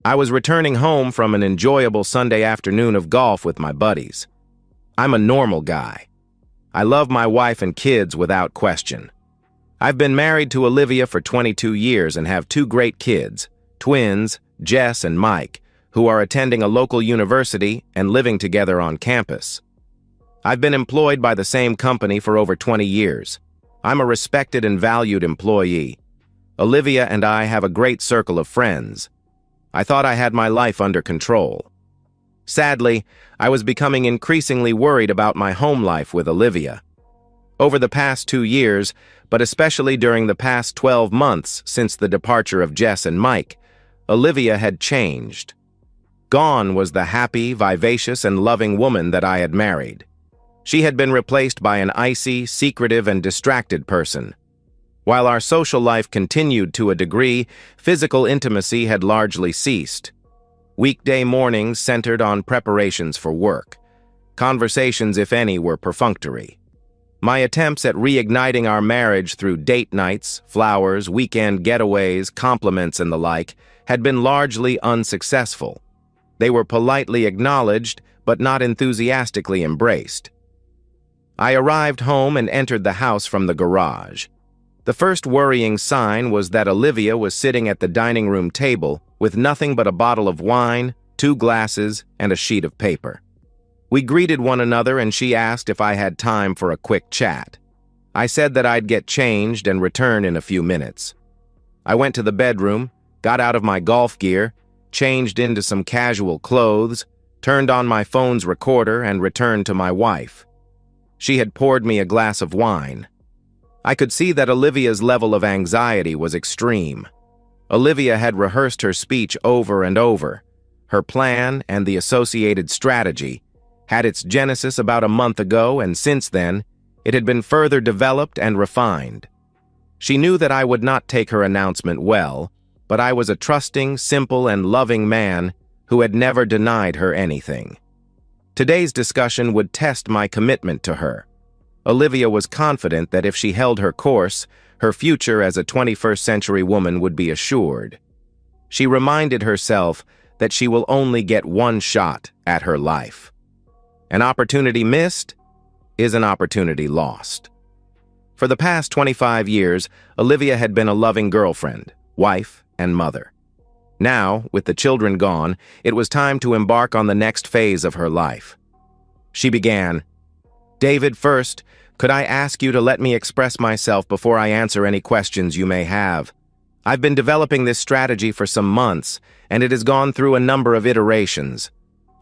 I was returning home from an enjoyable Sunday afternoon of golf with my buddies. I'm a normal guy. I love my wife and kids without question. I've been married to Olivia for 22 years and have two great kids, twins, Jess and Mike, who are attending a local university and living together on campus. I've been employed by the same company for over 20 years. I'm a respected and valued employee. Olivia and I have a great circle of friends. I thought I had my life under control. Sadly, I was becoming increasingly worried about my home life with Olivia. Over the past 2 years, but especially during the past 12 months since the departure of Jess and Mike, Olivia had changed. Gone was the happy, vivacious, and loving woman that I had married. She had been replaced by an icy, secretive, and distracted person. While our social life continued to a degree, physical intimacy had largely ceased. Weekday mornings centered on preparations for work. Conversations, if any, were perfunctory. My attempts at reigniting our marriage through date nights, flowers, weekend getaways, compliments, and the like had been largely unsuccessful. They were politely acknowledged, but not enthusiastically embraced. I arrived home and entered the house from the garage. The first worrying sign was that Olivia was sitting at the dining room table with nothing but a bottle of wine, 2 glasses, and a sheet of paper. We greeted one another and she asked if I had time for a quick chat. I said that I'd get changed and return in a few minutes. I went to the bedroom, got out of my golf gear, changed into some casual clothes, turned on my phone's recorder, and returned to my wife. She had poured me a glass of wine. I could see that Olivia's level of anxiety was extreme. Olivia had rehearsed her speech over and over. Her plan and the associated strategy had its genesis about a month ago, and since then, it had been further developed and refined. She knew that I would not take her announcement well, but I was a trusting, simple, and loving man who had never denied her anything. Today's discussion would test my commitment to her. Olivia was confident that if she held her course, her future as a 21st century woman would be assured. She reminded herself that she will only get one shot at her life. An opportunity missed is an opportunity lost. For the past 25 years, Olivia had been a loving girlfriend, wife, and mother. Now, with the children gone, it was time to embark on the next phase of her life. She began, "David, first, could I ask you to let me express myself before I answer any questions you may have? I've been developing this strategy for some months, and it has gone through a number of iterations.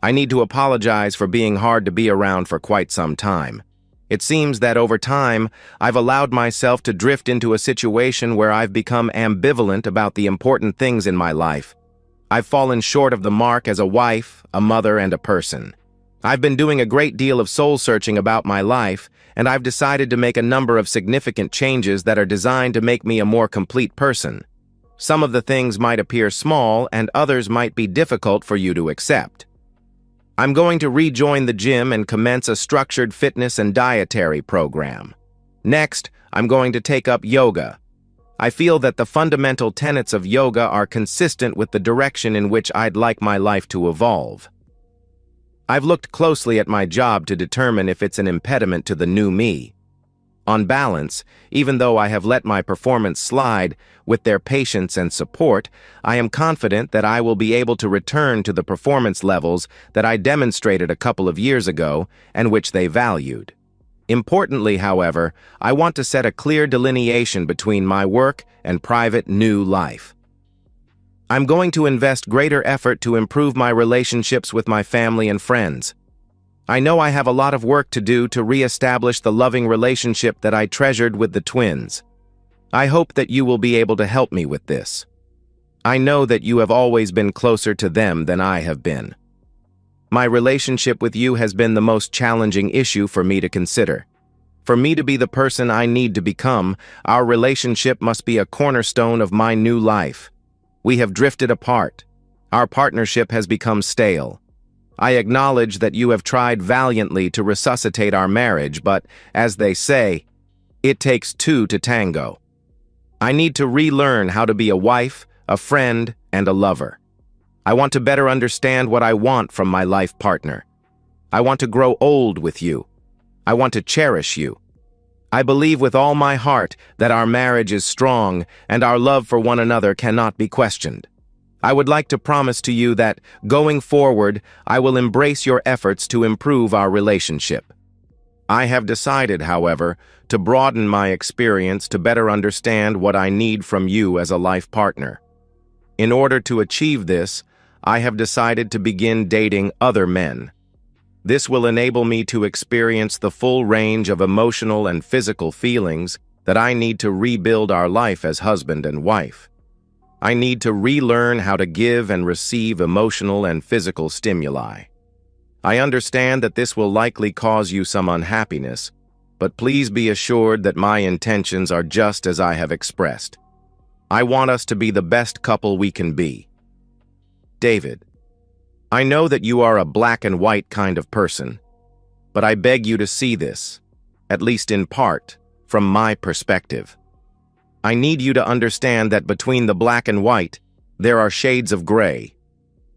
I need to apologize for being hard to be around for quite some time. It seems that over time, I've allowed myself to drift into a situation where I've become ambivalent about the important things in my life. I've fallen short of the mark as a wife, a mother, and a person. I've been doing a great deal of soul-searching about my life, and I've decided to make a number of significant changes that are designed to make me a more complete person. Some of the things might appear small, and others might be difficult for you to accept. I'm going to rejoin the gym and commence a structured fitness and dietary program. Next, I'm going to take up yoga. I feel that the fundamental tenets of yoga are consistent with the direction in which I'd like my life to evolve. I've looked closely at my job to determine if it's an impediment to the new me. On balance, even though I have let my performance slide, with their patience and support, I am confident that I will be able to return to the performance levels that I demonstrated a couple of years ago and which they valued. Importantly, however, I want to set a clear delineation between my work and private new life. I'm going to invest greater effort to improve my relationships with my family and friends. I know I have a lot of work to do to re-establish the loving relationship that I treasured with the twins. I hope that you will be able to help me with this. I know that you have always been closer to them than I have been. My relationship with you has been the most challenging issue for me to consider. For me to be the person I need to become, our relationship must be a cornerstone of my new life. We have drifted apart. Our partnership has become stale. I acknowledge that you have tried valiantly to resuscitate our marriage, but, as they say, it takes two to tango. I need to relearn how to be a wife, a friend, and a lover. I want to better understand what I want from my life partner. I want to grow old with you. I want to cherish you. I believe with all my heart that our marriage is strong and our love for one another cannot be questioned. I would like to promise to you that, going forward, I will embrace your efforts to improve our relationship. I have decided, however, to broaden my experience to better understand what I need from you as a life partner. In order to achieve this, I have decided to begin dating other men. This will enable me to experience the full range of emotional and physical feelings that I need to rebuild our life as husband and wife. I need to relearn how to give and receive emotional and physical stimuli. I understand that this will likely cause you some unhappiness, but please be assured that my intentions are just as I have expressed. I want us to be the best couple we can be. David, I know that you are a black and white kind of person, but I beg you to see this, at least in part, from my perspective. I need you to understand that between the black and white, there are shades of gray.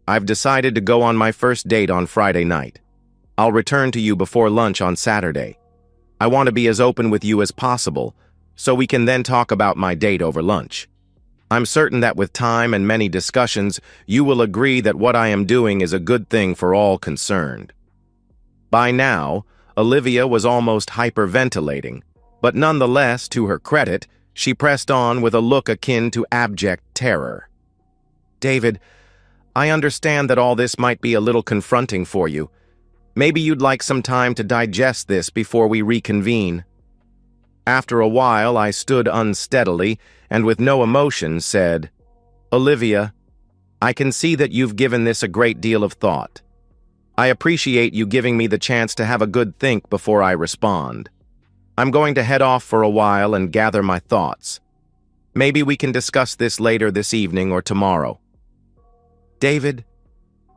I've decided to go on my first date on Friday night. I'll return to you before lunch on Saturday. I want to be as open with you as possible, so we can then talk about my date over lunch. I'm certain that with time and many discussions, you will agree that what I am doing is a good thing for all concerned. By now, Olivia was almost hyperventilating, but nonetheless, to her credit, she pressed on with a look akin to abject terror. David, I understand that all this might be a little confronting for you. Maybe you'd like some time to digest this before we reconvene. After a while, I stood unsteadily and with no emotion said, Olivia, I can see that you've given this a great deal of thought. I appreciate you giving me the chance to have a good think before I respond. I'm going to head off for a while and gather my thoughts. Maybe we can discuss this later this evening or tomorrow. David,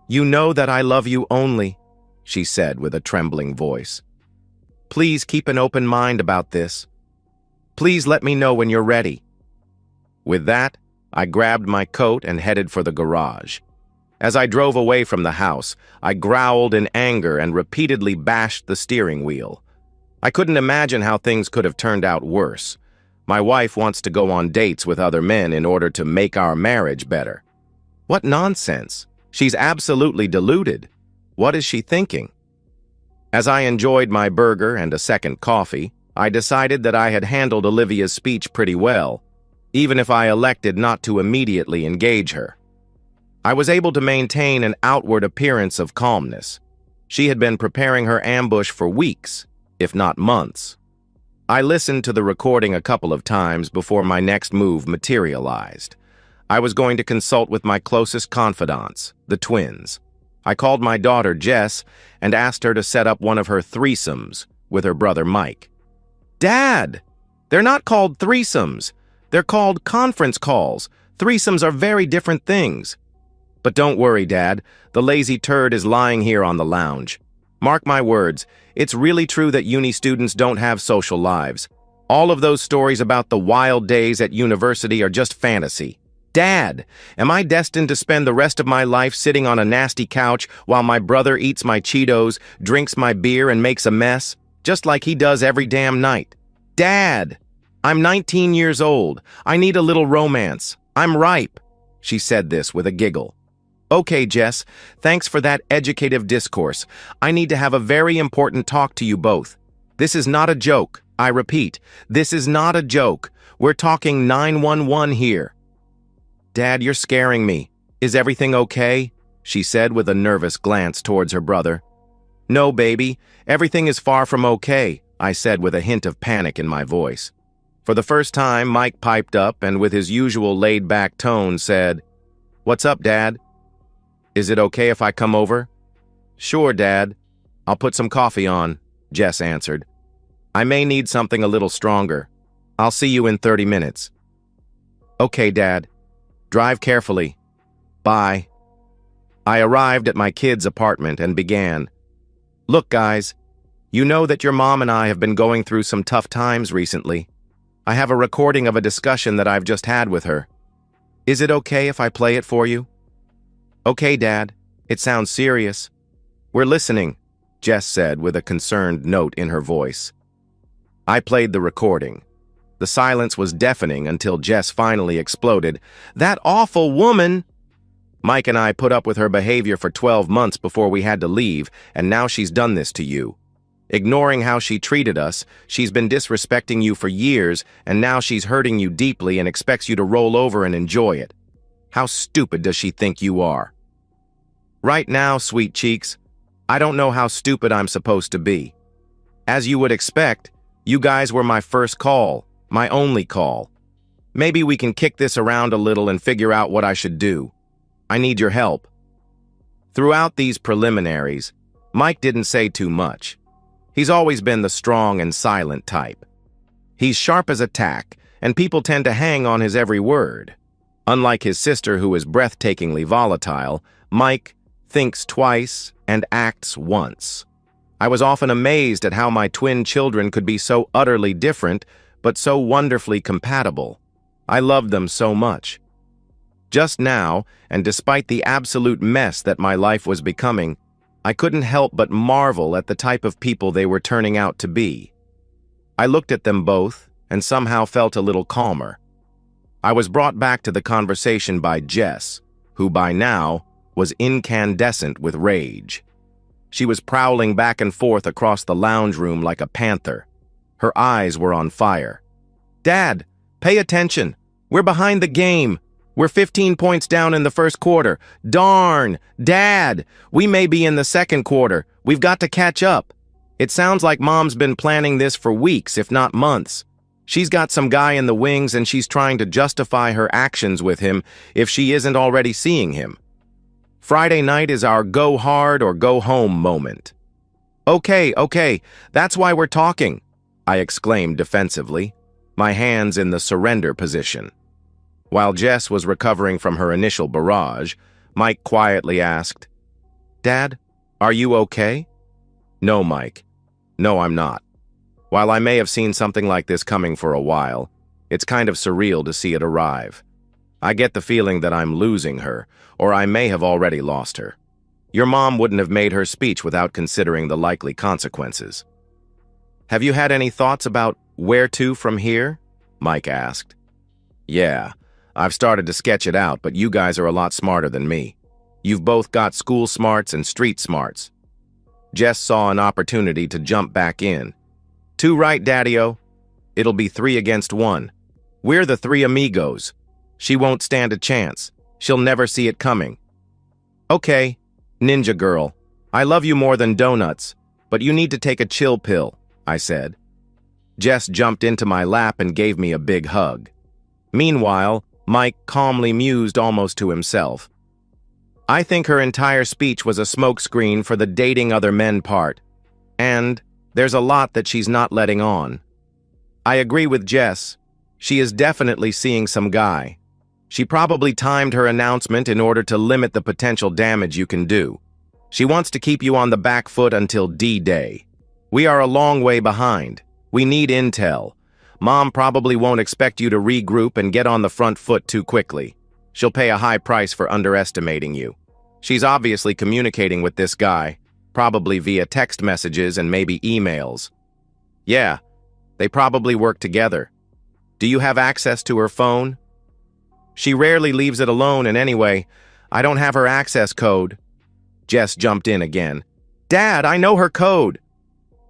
you know that I love you only, she said with a trembling voice. Please keep an open mind about this. Please let me know when you're ready. With that, I grabbed my coat and headed for the garage. As I drove away from the house, I growled in anger and repeatedly bashed the steering wheel. I couldn't imagine how things could have turned out worse. My wife wants to go on dates with other men in order to make our marriage better. What nonsense! She's absolutely deluded. What is she thinking? As I enjoyed my burger and a second coffee, I decided that I had handled Olivia's speech pretty well, even if I elected not to immediately engage her. I was able to maintain an outward appearance of calmness. She had been preparing her ambush for weeks, if not months. I listened to the recording a couple of times before my next move materialized. I was going to consult with my closest confidants, the twins. I called my daughter Jess and asked her to set up one of her threesomes with her brother Mike. Dad! They're not called threesomes. They're called conference calls. Threesomes are very different things. But don't worry, Dad. The lazy turd is lying here on the lounge. Mark my words, it's really true that uni students don't have social lives. All of those stories about the wild days at university are just fantasy. Dad, am I destined to spend the rest of my life sitting on a nasty couch while my brother eats my Cheetos, drinks my beer, and makes a mess, just like he does every damn night? Dad, I'm 19 years old. I need a little romance. I'm ripe. She said this with a giggle. Okay, Jess, thanks for that educative discourse. I need to have a very important talk to you both. This is not a joke. I repeat, this is not a joke. We're talking 911 here. Dad, you're scaring me. Is everything okay? She said with a nervous glance towards her brother. No, baby. Everything is far from okay, I said with a hint of panic in my voice. For the first time, Mike piped up and with his usual laid-back tone said, What's up, Dad? Is it okay if I come over? Sure, Dad. I'll put some coffee on, Jess answered. I may need something a little stronger. I'll see you in 30 minutes. Okay, Dad. Drive carefully. Bye. I arrived at my kids' apartment and began. Look, guys, you know that your mom and I have been going through some tough times recently. I have a recording of a discussion that I've just had with her. Is it okay if I play it for you? Okay, Dad. It sounds serious. We're listening, Jess said with a concerned note in her voice. I played the recording. The silence was deafening until Jess finally exploded. That awful woman! Mike and I put up with her behavior for 12 months before we had to leave, and now she's done this to you. Ignoring how she treated us, she's been disrespecting you for years, and now she's hurting you deeply and expects you to roll over and enjoy it. How stupid does she think you are? Right now, sweet cheeks, I don't know how stupid I'm supposed to be. As you would expect, you guys were my first call, my only call. Maybe we can kick this around a little and figure out what I should do. I need your help. Throughout these preliminaries, Mike didn't say too much. He's always been the strong and silent type. He's sharp as a tack, and people tend to hang on his every word. Unlike his sister, who is breathtakingly volatile, Mike thinks twice and acts once. I was often amazed at how my twin children could be so utterly different, but so wonderfully compatible. I loved them so much. Just now, and despite the absolute mess that my life was becoming, I couldn't help but marvel at the type of people they were turning out to be. I looked at them both and somehow felt a little calmer. I was brought back to the conversation by Jess, who by now was incandescent with rage. She was prowling back and forth across the lounge room like a panther. Her eyes were on fire. Dad, pay attention. We're behind the game. We're 15 points down in the first quarter. Darn! Dad! We may be in the second quarter. We've got to catch up. It sounds like Mom's been planning this for weeks, if not months. She's got some guy in the wings and she's trying to justify her actions with him if she isn't already seeing him. Friday night is our go hard or go home moment. Okay, that's why we're talking, I exclaimed defensively, my hands in the surrender position. While Jess was recovering from her initial barrage, Mike quietly asked, Dad, are you okay? No, Mike. No, I'm not. While I may have seen something like this coming for a while, it's kind of surreal to see it arrive. I get the feeling that I'm losing her, or I may have already lost her. Your mom wouldn't have made her speech without considering the likely consequences. Have you had any thoughts about where to from here? Mike asked. Yeah, I've started to sketch it out, but you guys are a lot smarter than me. You've both got school smarts and street smarts. Jess saw an opportunity to jump back in. Too right, Daddy-o. It'll be 3 against 1. We're the 3 amigos. She won't stand a chance. She'll never see it coming. Okay, Ninja Girl, I love you more than donuts, but you need to take a chill pill, I said. Jess jumped into my lap and gave me a big hug. Meanwhile, Mike calmly mused almost to himself. I think her entire speech was a smokescreen for the dating other men part, and there's a lot that she's not letting on. I agree with Jess. She is definitely seeing some guy. She probably timed her announcement in order to limit the potential damage you can do. She wants to keep you on the back foot until D-Day. We are a long way behind. We need intel. Mom probably won't expect you to regroup and get on the front foot too quickly. She'll pay a high price for underestimating you. She's obviously communicating with this guy, probably via text messages and maybe emails. Yeah, they probably work together. Do you have access to her phone? She rarely leaves it alone, and anyway, I don't have her access code. Jess jumped in again. Dad, I know her code.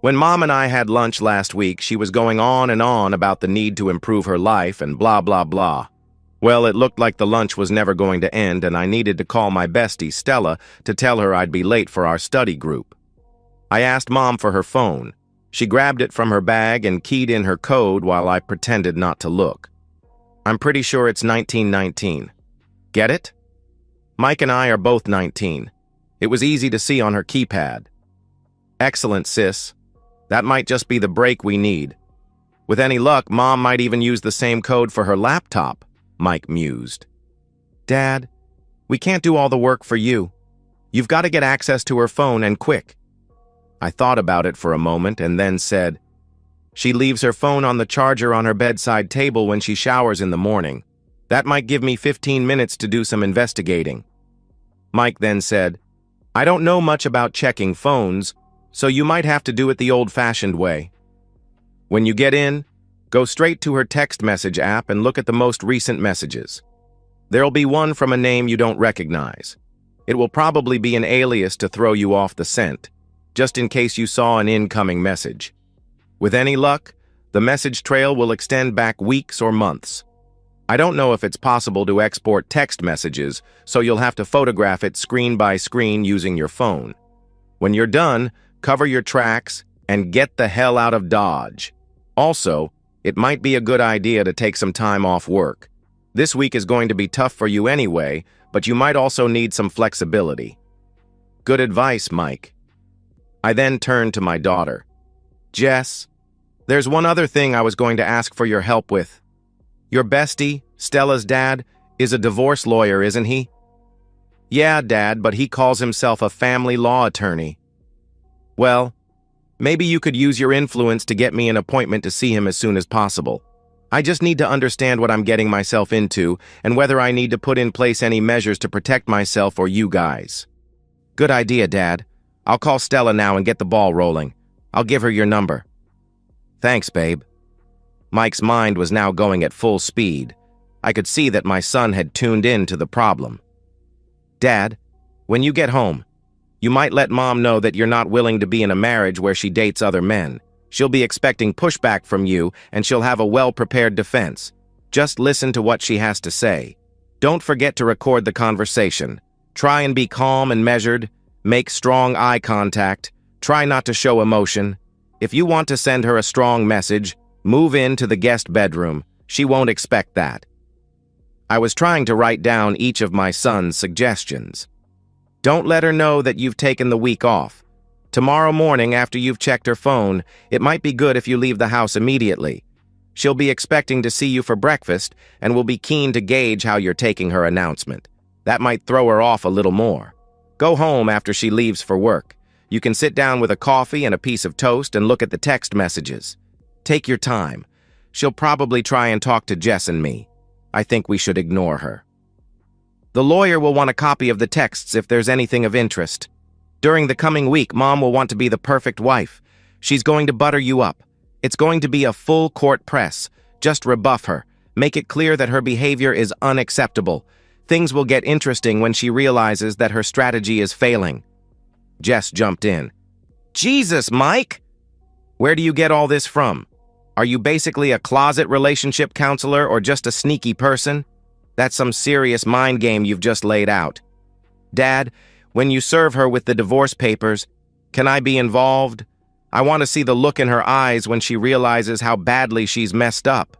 When Mom and I had lunch last week, she was going on and on about the need to improve her life and blah, blah, blah. Well, it looked like the lunch was never going to end, and I needed to call my bestie, Stella, to tell her I'd be late for our study group. I asked Mom for her phone. She grabbed it from her bag and keyed in her code while I pretended not to look. I'm pretty sure it's 1919. Get it? Mike and I are both 19. It was easy to see on her keypad. Excellent, sis. That might just be the break we need. With any luck, Mom might even use the same code for her laptop, Mike mused. Dad, we can't do all the work for you. You've got to get access to her phone, and quick. I thought about it for a moment and then said, she leaves her phone on the charger on her bedside table when she showers in the morning. That might give me 15 minutes to do some investigating. Mike then said, I don't know much about checking phones, so you might have to do it the old-fashioned way. When you get in, go straight to her text message app and look at the most recent messages. There'll be one from a name you don't recognize. It will probably be an alias to throw you off the scent, just in case you saw an incoming message. With any luck, the message trail will extend back weeks or months. I don't know if it's possible to export text messages, so you'll have to photograph it screen by screen using your phone. When you're done, cover your tracks and get the hell out of Dodge. Also, it might be a good idea to take some time off work. This week is going to be tough for you anyway, but you might also need some flexibility. Good advice, Mike. I then turned to my daughter. Jess, there's one other thing I was going to ask for your help with. Your bestie, Stella's dad, is a divorce lawyer, isn't he? Yeah, Dad, but he calls himself a family law attorney. Well, maybe you could use your influence to get me an appointment to see him as soon as possible. I just need to understand what I'm getting myself into and whether I need to put in place any measures to protect myself or you guys. Good idea, Dad. I'll call Stella now and get the ball rolling. I'll give her your number. Thanks, babe. Mike's mind was now going at full speed. I could see that my son had tuned in to the problem. Dad, when you get home, you might let Mom know that you're not willing to be in a marriage where she dates other men. She'll be expecting pushback from you, and she'll have a well-prepared defense. Just listen to what she has to say. Don't forget to record the conversation. Try and be calm and measured. Make strong eye contact. Try not to show emotion. If you want to send her a strong message, move into the guest bedroom. She won't expect that. I was trying to write down each of my son's suggestions. Don't let her know that you've taken the week off. Tomorrow morning, after you've checked her phone, it might be good if you leave the house immediately. She'll be expecting to see you for breakfast and will be keen to gauge how you're taking her announcement. That might throw her off a little more. Go home after she leaves for work. You can sit down with a coffee and a piece of toast and look at the text messages. Take your time. She'll probably try and talk to Jess and me. I think we should ignore her. The lawyer will want a copy of the texts if there's anything of interest. During the coming week, Mom will want to be the perfect wife. She's going to butter you up. It's going to be a full court press. Just rebuff her. Make it clear that her behavior is unacceptable. Things will get interesting when she realizes that her strategy is failing. Jess jumped in. Jesus, Mike! Where do you get all this from? Are you basically a closet relationship counselor or just a sneaky person? That's some serious mind game you've just laid out. Dad, when you serve her with the divorce papers, can I be involved? I want to see the look in her eyes when she realizes how badly she's messed up.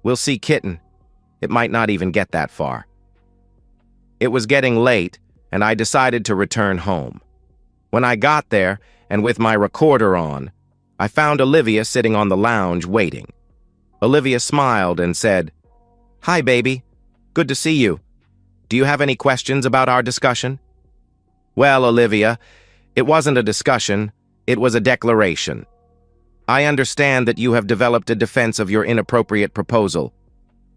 We'll see, kitten. It might not even get that far. It was getting late, and I decided to return home. When I got there, and with my recorder on, I found Olivia sitting on the lounge waiting. Olivia smiled and said, Hi, baby. Good to see you. Do you have any questions about our discussion? Well, Olivia, it wasn't a discussion. It was a declaration. I understand that you have developed a defense of your inappropriate proposal.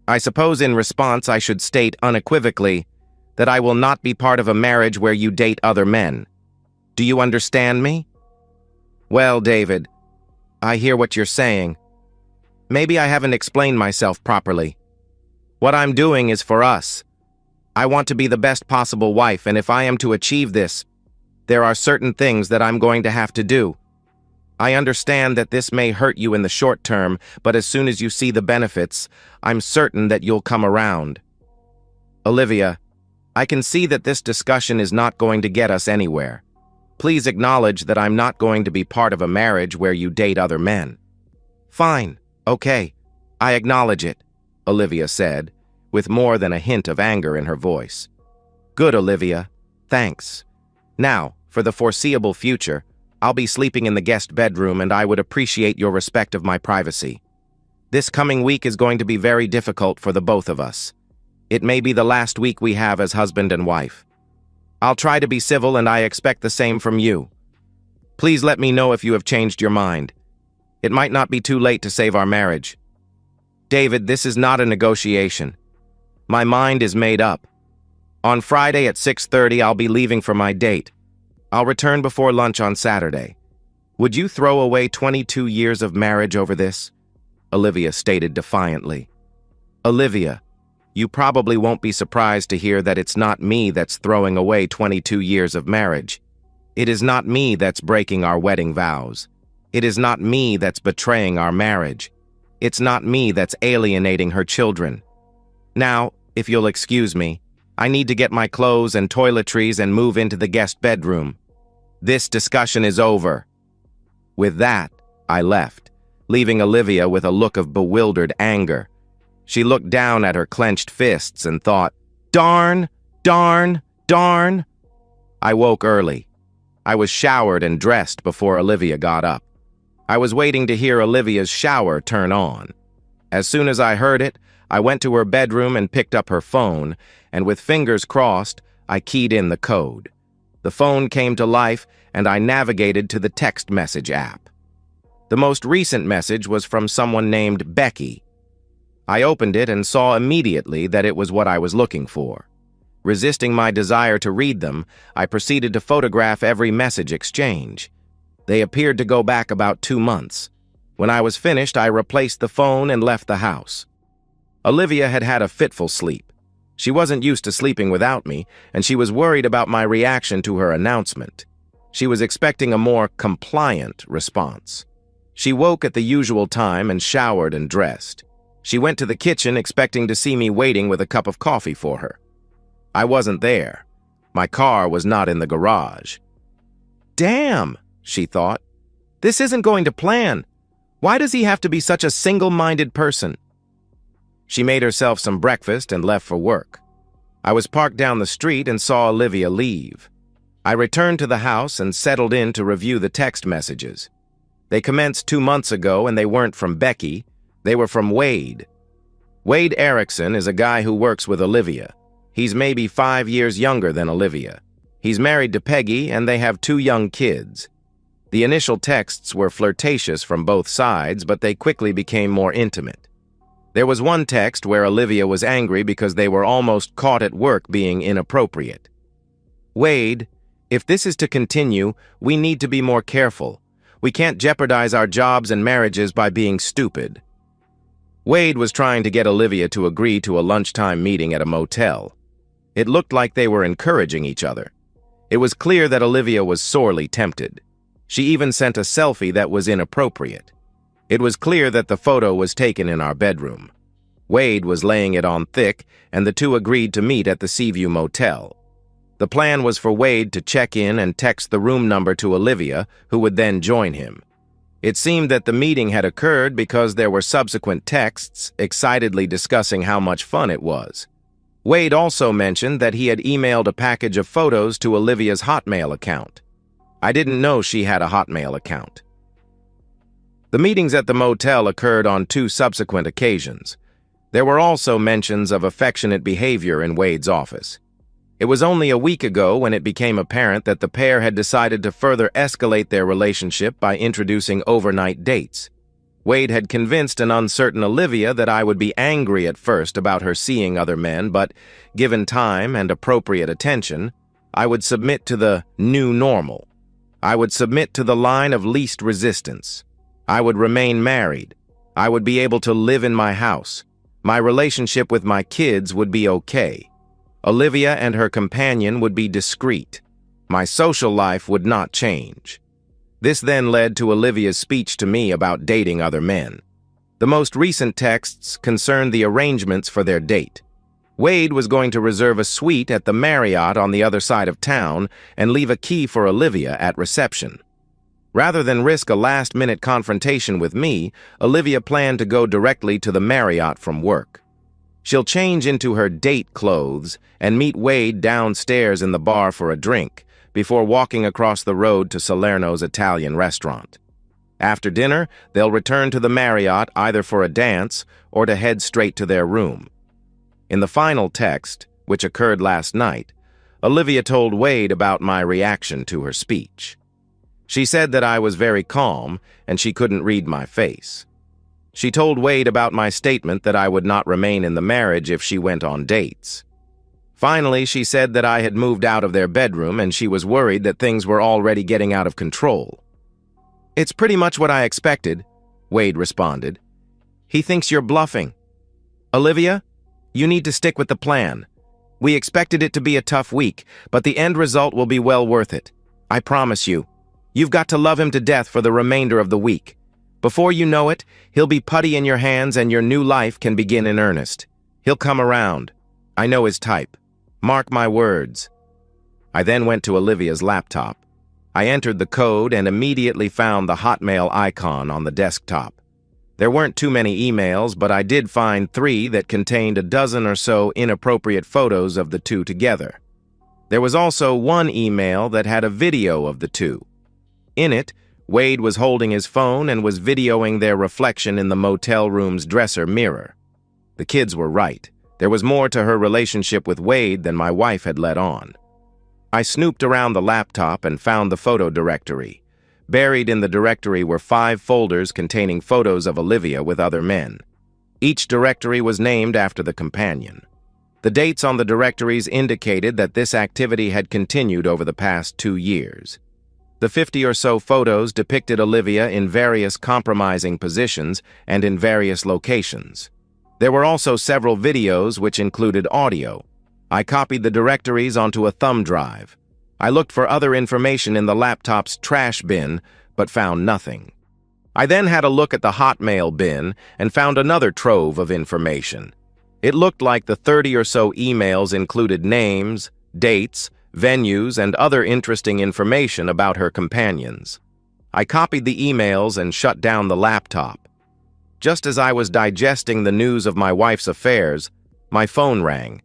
I suppose in response I should state unequivocally that I will not be part of a marriage where you date other men. Do you understand me? Well, David, I hear what you're saying. Maybe I haven't explained myself properly. What I'm doing is for us. I want to be the best possible wife, and if I am to achieve this, there are certain things that I'm going to have to do. I understand that this may hurt you in the short term, but as soon as you see the benefits, I'm certain that you'll come around. Olivia, I can see that this discussion is not going to get us anywhere. Please acknowledge that I'm not going to be part of a marriage where you date other men. Fine, okay, I acknowledge it, Olivia said, with more than a hint of anger in her voice. Good, Olivia, thanks. Now, for the foreseeable future, I'll be sleeping in the guest bedroom and I would appreciate your respect of my privacy. This coming week is going to be very difficult for the both of us. It may be the last week we have as husband and wife. I'll try to be civil and I expect the same from you. Please let me know if you have changed your mind. It might not be too late to save our marriage. David, this is not a negotiation. My mind is made up. On Friday at 6:30, I'll be leaving for my date. I'll return before lunch on Saturday. Would you throw away 22 years of marriage over this? Olivia stated defiantly. Olivia, you probably won't be surprised to hear that it's not me that's throwing away 22 years of marriage. It is not me that's breaking our wedding vows. It is not me that's betraying our marriage. It's not me that's alienating her children. Now, if you'll excuse me, I need to get my clothes and toiletries and move into the guest bedroom. This discussion is over. With that, I left, leaving Olivia with a look of bewildered anger. She looked down at her clenched fists and thought, darn, darn, darn. I woke early. I was showered and dressed before Olivia got up. I was waiting to hear Olivia's shower turn on. As soon as I heard it, I went to her bedroom and picked up her phone, and with fingers crossed, I keyed in the code. The phone came to life, and I navigated to the text message app. The most recent message was from someone named Becky. I opened it and saw immediately that it was what I was looking for. Resisting my desire to read them, I proceeded to photograph every message exchange. They appeared to go back about 2 months. When I was finished, I replaced the phone and left the house. Olivia had had a fitful sleep. She wasn't used to sleeping without me, and she was worried about my reaction to her announcement. She was expecting a more compliant response. She woke at the usual time and showered and dressed. She went to the kitchen expecting to see me waiting with a cup of coffee for her. I wasn't there. My car was not in the garage. Damn, she thought. This isn't going to plan. Why does he have to be such a single-minded person? She made herself some breakfast and left for work. I was parked down the street and saw Olivia leave. I returned to the house and settled in to review the text messages. They commenced 2 months ago and they weren't from Becky. They were from Wade. Wade Erickson is a guy who works with Olivia. He's maybe 5 years younger than Olivia. He's married to Peggy and they have 2 young kids. The initial texts were flirtatious from both sides, but they quickly became more intimate. There was one text where Olivia was angry because they were almost caught at work being inappropriate. Wade, if this is to continue, we need to be more careful. We can't jeopardize our jobs and marriages by being stupid. Wade was trying to get Olivia to agree to a lunchtime meeting at a motel. It looked like they were encouraging each other. It was clear that Olivia was sorely tempted. She even sent a selfie that was inappropriate. It was clear that the photo was taken in our bedroom. Wade was laying it on thick, and the two agreed to meet at the Seaview Motel. The plan was for Wade to check in and text the room number to Olivia, who would then join him. It seemed that the meeting had occurred because there were subsequent texts excitedly discussing how much fun it was. Wade also mentioned that he had emailed a package of photos to Olivia's Hotmail account. I didn't know she had a Hotmail account. The meetings at the motel occurred on 2 subsequent occasions. There were also mentions of affectionate behavior in Wade's office. It was only a week ago when it became apparent that the pair had decided to further escalate their relationship by introducing overnight dates. Wade had convinced an uncertain Olivia that I would be angry at first about her seeing other men, but given time and appropriate attention, I would submit to the new normal. I would submit to the line of least resistance. I would remain married. I would be able to live in my house. My relationship with my kids would be okay. Olivia and her companion would be discreet. My social life would not change. This then led to Olivia's speech to me about dating other men. The most recent texts concerned the arrangements for their date. Wade was going to reserve a suite at the Marriott on the other side of town and leave a key for Olivia at reception. Rather than risk a last-minute confrontation with me, Olivia planned to go directly to the Marriott from work. She'll change into her date clothes and meet Wade downstairs in the bar for a drink, before walking across the road to Salerno's Italian restaurant. After dinner, they'll return to the Marriott either for a dance or to head straight to their room. In the final text, which occurred last night, Olivia told Wade about my reaction to her speech. She said that I was very calm and she couldn't read my face. She told Wade about my statement that I would not remain in the marriage if she went on dates. Finally, she said that I had moved out of their bedroom and she was worried that things were already getting out of control. "It's pretty much what I expected," Wade responded. "He thinks you're bluffing. Olivia, you need to stick with the plan. We expected it to be a tough week, but the end result will be well worth it. I promise you. You've got to love him to death for the remainder of the week. Before you know it, he'll be putty in your hands and your new life can begin in earnest. He'll come around. I know his type. Mark my words." I then went to Olivia's laptop. I entered the code and immediately found the Hotmail icon on the desktop. There weren't too many emails, but I did find 3 that contained a dozen or so inappropriate photos of the two together. There was also one email that had a video of the two. In it, Wade was holding his phone and was videoing their reflection in the motel room's dresser mirror. The kids were right. There was more to her relationship with Wade than my wife had let on. I snooped around the laptop and found the photo directory. Buried in the directory were 5 folders containing photos of Olivia with other men. Each directory was named after the companion. The dates on the directories indicated that this activity had continued over the past 2 years. The 50 or so photos depicted Olivia in various compromising positions and in various locations. There were also several videos which included audio. I copied the directories onto a thumb drive. I looked for other information in the laptop's trash bin, but found nothing. I then had a look at the Hotmail bin and found another trove of information. It looked like the 30 or so emails included names, dates, venues, and other interesting information about her companions. I copied the emails and shut down the laptop. Just as I was digesting the news of my wife's affairs, my phone rang.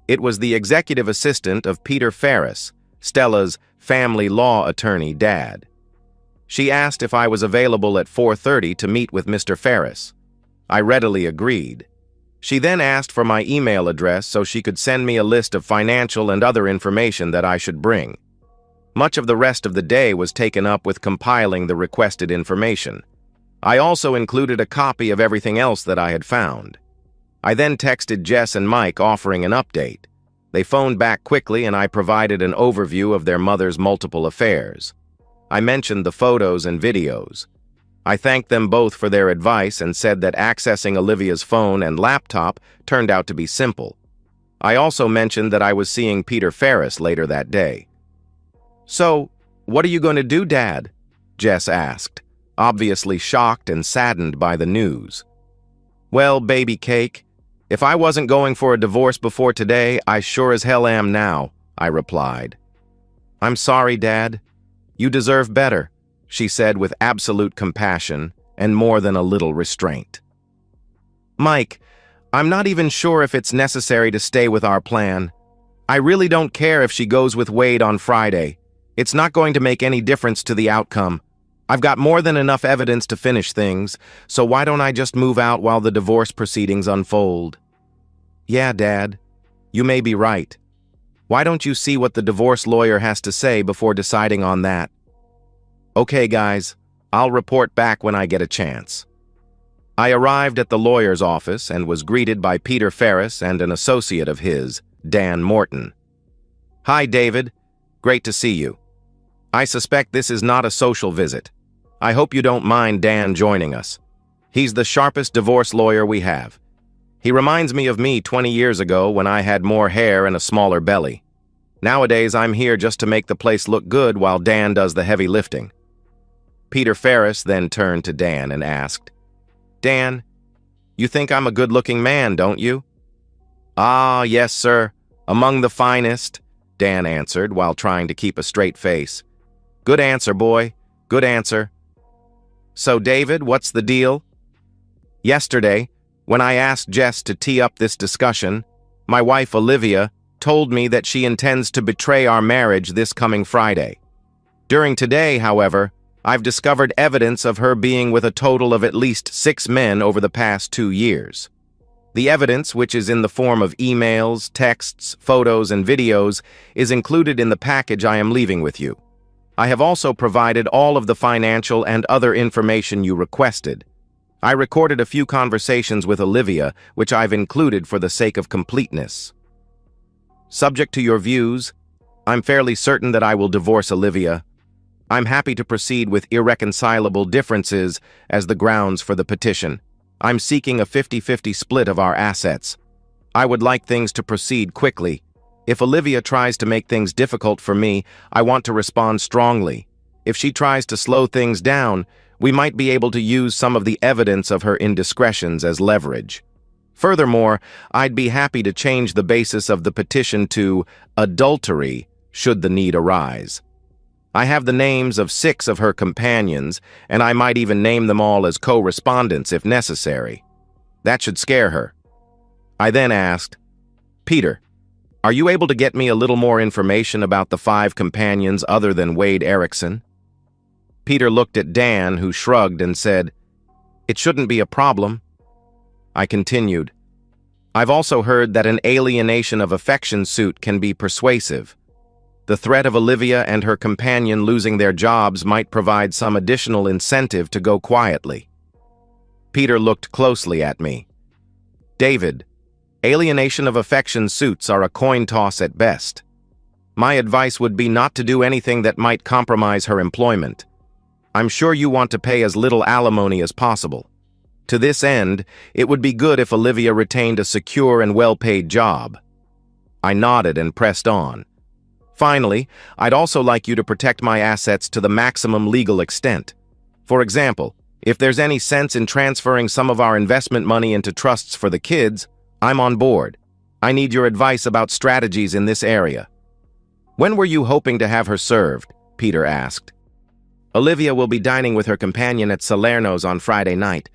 It was the executive assistant of Peter Ferris, Stella's family law attorney dad. She asked if I was available at 4:30 to meet with Mr. Ferris. I readily agreed. She then asked for my email address so she could send me a list of financial and other information that I should bring. Much of the rest of the day was taken up with compiling the requested information. I also included a copy of everything else that I had found. I then texted Jess and Mike offering an update. They phoned back quickly and I provided an overview of their mother's multiple affairs. I mentioned the photos and videos. I thanked them both for their advice and said that accessing Olivia's phone and laptop turned out to be simple. I also mentioned that I was seeing Peter Ferris later that day. "So, what are you going to do, Dad?" Jess asked, obviously shocked and saddened by the news. "Well, baby cake, if I wasn't going for a divorce before today, I sure as hell am now," I replied. "I'm sorry, Dad. You deserve better," she said with absolute compassion and more than a little restraint. "Mike, I'm not even sure if it's necessary to stay with our plan. I really don't care if she goes with Wade on Friday. It's not going to make any difference to the outcome. I've got more than enough evidence to finish things, so why don't I just move out while the divorce proceedings unfold?" "Yeah, Dad, you may be right. Why don't you see what the divorce lawyer has to say before deciding on that?" "Okay, guys, I'll report back when I get a chance." I arrived at the lawyer's office and was greeted by Peter Ferris and an associate of his, Dan Morton. "Hi, David. Great to see you. I suspect this is not a social visit. I hope you don't mind Dan joining us. He's the sharpest divorce lawyer we have. He reminds me of me 20 years ago when I had more hair and a smaller belly. Nowadays, I'm here just to make the place look good while Dan does the heavy lifting." Peter Ferris then turned to Dan and asked, "Dan, you think I'm a good-looking man, don't you?" "Ah, yes, sir. Among the finest," Dan answered while trying to keep a straight face. "Good answer, boy. Good answer. So, David, what's the deal?" "Yesterday, when I asked Jess to tee up this discussion, my wife Olivia told me that she intends to betray our marriage this coming Friday. During today, however, I've discovered evidence of her being with a total of at least 6 men over the past 2 years. The evidence, which is in the form of emails, texts, photos, and videos, is included in the package I am leaving with you. I have also provided all of the financial and other information you requested. I recorded a few conversations with Olivia, which I've included for the sake of completeness." Subject to your views, I'm fairly certain that I will divorce Olivia. I'm happy to proceed with irreconcilable differences as the grounds for the petition. I'm seeking a 50-50 split of our assets. I would like things to proceed quickly. If Olivia tries to make things difficult for me, I want to respond strongly. If she tries to slow things down, we might be able to use some of the evidence of her indiscretions as leverage. Furthermore, I'd be happy to change the basis of the petition to adultery should the need arise. I have the names of 6 of her companions, and I might even name them all as co-respondents if necessary. That should scare her. I then asked, Peter, are you able to get me a little more information about the 5 companions other than Wade Erickson? Peter looked at Dan, who shrugged and said, It shouldn't be a problem. I continued, I've also heard that an alienation of affection suit can be persuasive. The threat of Olivia and her companion losing their jobs might provide some additional incentive to go quietly. Peter looked closely at me. David, alienation of affection suits are a coin toss at best. My advice would be not to do anything that might compromise her employment. I'm sure you want to pay as little alimony as possible. To this end, it would be good if Olivia retained a secure and well-paid job. I nodded and pressed on. Finally, I'd also like you to protect my assets to the maximum legal extent. For example, if there's any sense in transferring some of our investment money into trusts for the kids, I'm on board. I need your advice about strategies in this area. When were you hoping to have her served? Peter asked. Olivia will be dining with her companion at Salerno's on Friday night.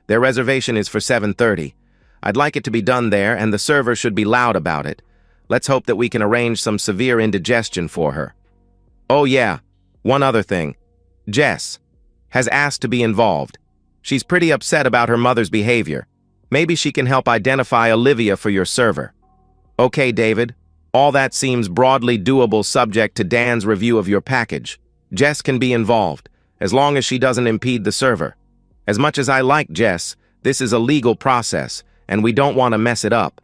Their reservation is for 7:30. I'd like it to be done there, and the server should be loud about it. Let's hope that we can arrange some severe indigestion for her. Oh yeah, one other thing. Jess has asked to be involved. She's pretty upset about her mother's behavior. Maybe she can help identify Olivia for your server. Okay, David. All that seems broadly doable subject to Dan's review of your package. Jess can be involved, as long as she doesn't impede the server. As much as I like Jess, this is a legal process, and we don't want to mess it up.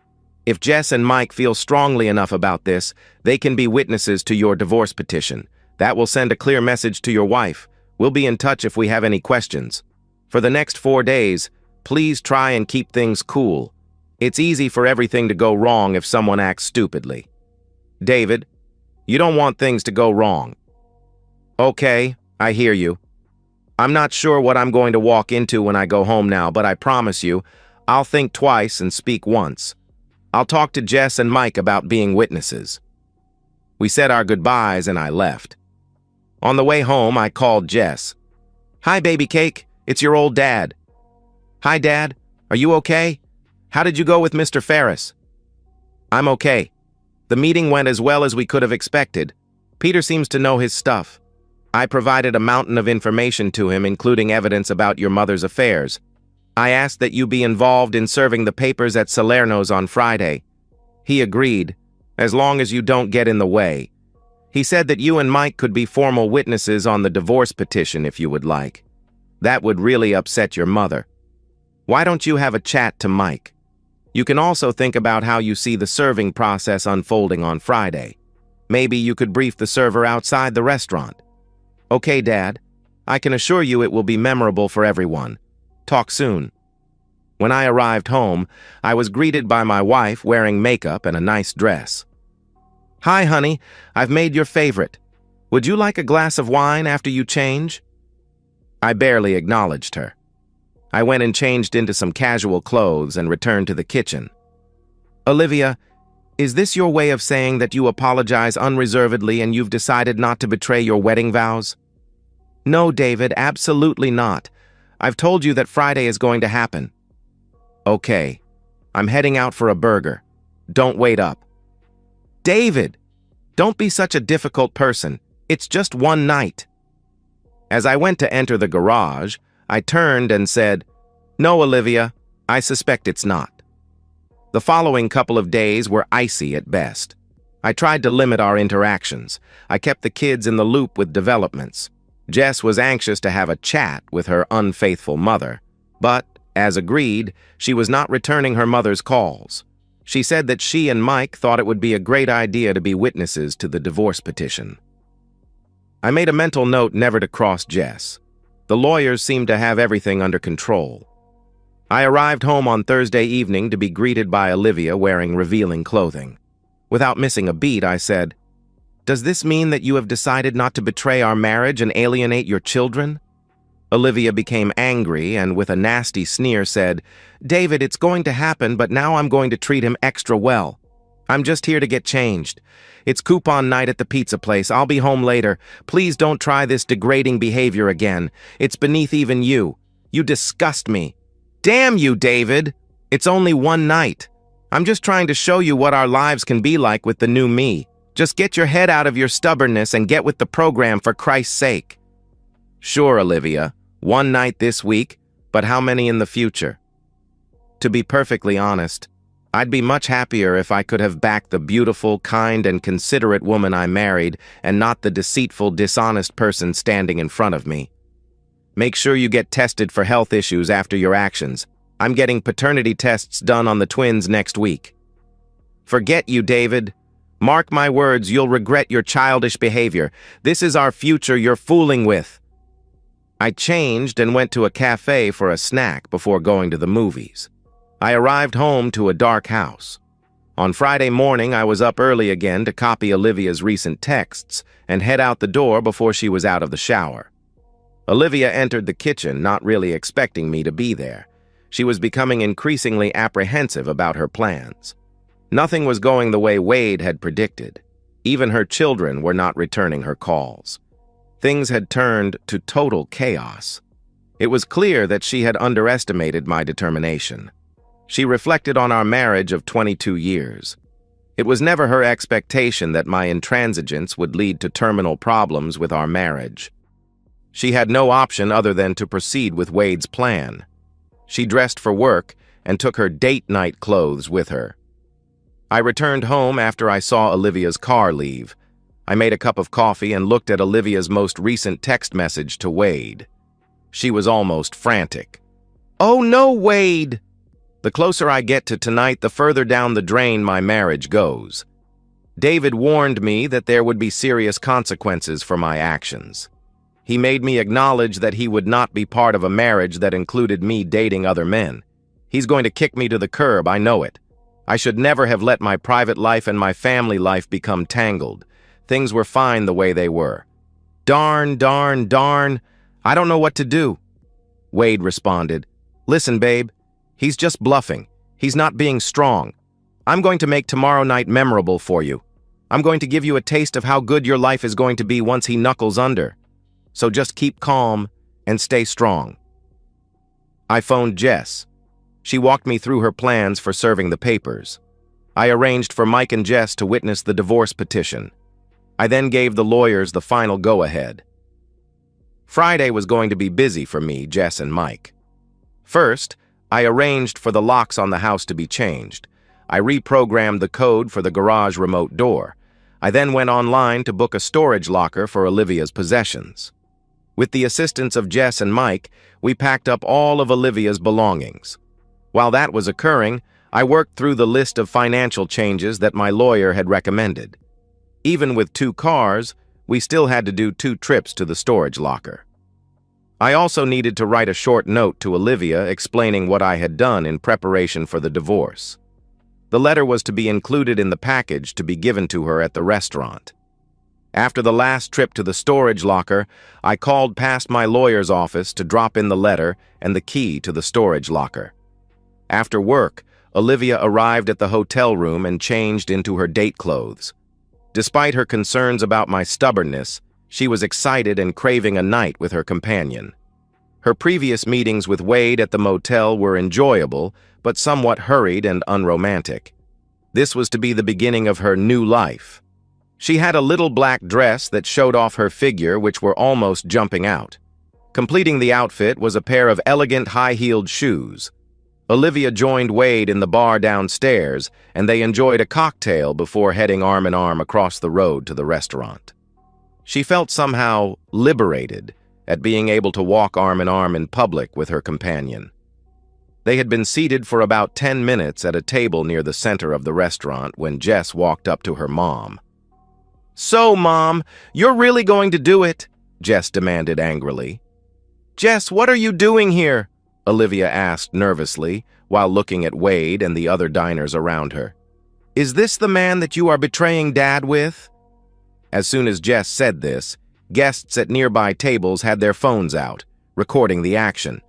If Jess and Mike feel strongly enough about this, they can be witnesses to your divorce petition. That will send a clear message to your wife. We'll be in touch if we have any questions. For the next 4 days, please try and keep things cool. It's easy for everything to go wrong if someone acts stupidly. David, you don't want things to go wrong. Okay, I hear you. I'm not sure what I'm going to walk into when I go home now, but I promise you, I'll think twice and speak once. I'll talk to Jess and Mike about being witnesses. We said our goodbyes and I left. On the way home, I called Jess. Hi, baby cake. It's your old dad. Hi, Dad. Are you okay? How did you go with Mr. Ferris? I'm okay. The meeting went as well as we could have expected. Peter seems to know his stuff. I provided a mountain of information to him, including evidence about your mother's affairs. I asked that you be involved in serving the papers at Salerno's on Friday. He agreed, as long as you don't get in the way. He said that you and Mike could be formal witnesses on the divorce petition if you would like. That would really upset your mother. Why don't you have a chat to Mike? You can also think about how you see the serving process unfolding on Friday. Maybe you could brief the server outside the restaurant. Okay, Dad. I can assure you it will be memorable for everyone. Talk soon. When I arrived home, I was greeted by my wife wearing makeup and a nice dress. Hi, honey. I've made your favorite. Would you like a glass of wine after you change? I barely acknowledged her. I went and changed into some casual clothes and returned to the kitchen. Olivia, is this your way of saying that you apologize unreservedly and you've decided not to betray your wedding vows? No, David, absolutely not. I've told you that Friday is going to happen. Okay. I'm heading out for a burger. Don't wait up. David, don't be such a difficult person. It's just one night. As I went to enter the garage, I turned and said, No, Olivia, I suspect it's not. The following couple of days were icy at best. I tried to limit our interactions. I kept the kids in the loop with developments. Jess was anxious to have a chat with her unfaithful mother, but, as agreed, she was not returning her mother's calls. She said that she and Mike thought it would be a great idea to be witnesses to the divorce petition. I made a mental note never to cross Jess. The lawyers seemed to have everything under control. I arrived home on Thursday evening to be greeted by Olivia wearing revealing clothing. Without missing a beat, I said, "Does this mean that you have decided not to betray our marriage and alienate your children?" Olivia became angry and with a nasty sneer said, "David, it's going to happen, but now I'm going to treat him extra well. I'm just here to get changed. It's coupon night at the pizza place. I'll be home later. Please don't try this degrading behavior again. It's beneath even you. You disgust me." "Damn you, David! It's only one night. I'm just trying to show you what our lives can be like with the new me. Just get your head out of your stubbornness and get with the program for Christ's sake." "Sure, Olivia. One night this week, but how many in the future?" To be perfectly honest, I'd be much happier if I could have backed the beautiful, kind, and considerate woman I married and not the deceitful, dishonest person standing in front of me. Make sure you get tested for health issues after your actions. I'm getting paternity tests done on the twins next week. Forget you, David. Mark my words, you'll regret your childish behavior. This is our future you're fooling with. I changed and went to a cafe for a snack before going to the movies. I arrived home to a dark house. On Friday morning, I was up early again to copy Olivia's recent texts and head out the door before she was out of the shower. Olivia entered the kitchen, not really expecting me to be there. She was becoming increasingly apprehensive about her plans. Nothing was going the way Wade had predicted. Even her children were not returning her calls. Things had turned to total chaos. It was clear that she had underestimated my determination. She reflected on our marriage of 22 years. It was never her expectation that my intransigence would lead to terminal problems with our marriage. She had no option other than to proceed with Wade's plan. She dressed for work and took her date night clothes with her. I returned home after I saw Olivia's car leave. I made a cup of coffee and looked at Olivia's most recent text message to Wade. She was almost frantic. "Oh no, Wade! The closer I get to tonight, the further down the drain my marriage goes. David warned me that there would be serious consequences for my actions. He made me acknowledge that he would not be part of a marriage that included me dating other men. He's going to kick me to the curb, I know it. I should never have let my private life and my family life become tangled. Things were fine the way they were. Darn, darn, darn. I don't know what to do." Wade responded, "Listen, babe, he's just bluffing. He's not being strong. I'm going to make tomorrow night memorable for you. I'm going to give you a taste of how good your life is going to be once he knuckles under. So just keep calm and stay strong." I phoned Jess. She walked me through her plans for serving the papers. I arranged for Mike and Jess to witness the divorce petition. I then gave the lawyers the final go-ahead. Friday was going to be busy for me, Jess, and Mike. First, I arranged for the locks on the house to be changed. I reprogrammed the code for the garage remote door. I then went online to book a storage locker for Olivia's possessions. With the assistance of Jess and Mike, we packed up all of Olivia's belongings. While that was occurring, I worked through the list of financial changes that my lawyer had recommended. Even with 2 cars, we still had to do 2 trips to the storage locker. I also needed to write a short note to Olivia explaining what I had done in preparation for the divorce. The letter was to be included in the package to be given to her at the restaurant. After the last trip to the storage locker, I called past my lawyer's office to drop in the letter and the key to the storage locker. After work, Olivia arrived at the hotel room and changed into her date clothes. Despite her concerns about my stubbornness, she was excited and craving a night with her companion. Her previous meetings with Wade at the motel were enjoyable, but somewhat hurried and unromantic. This was to be the beginning of her new life. She had a little black dress that showed off her figure, which were almost jumping out. Completing the outfit was a pair of elegant high-heeled shoes. Olivia joined Wade in the bar downstairs, and they enjoyed a cocktail before heading arm in arm across the road to the restaurant. She felt somehow liberated at being able to walk arm in arm in public with her companion. They had been seated for about 10 minutes at a table near the center of the restaurant when Jess walked up to her mom. "So, Mom, you're really going to do it?" Jess demanded angrily. "Jess, what are you doing here?" Olivia asked nervously, while looking at Wade and the other diners around her. "Is this the man that you are betraying Dad with?" As soon as Jess said this, guests at nearby tables had their phones out, recording the action.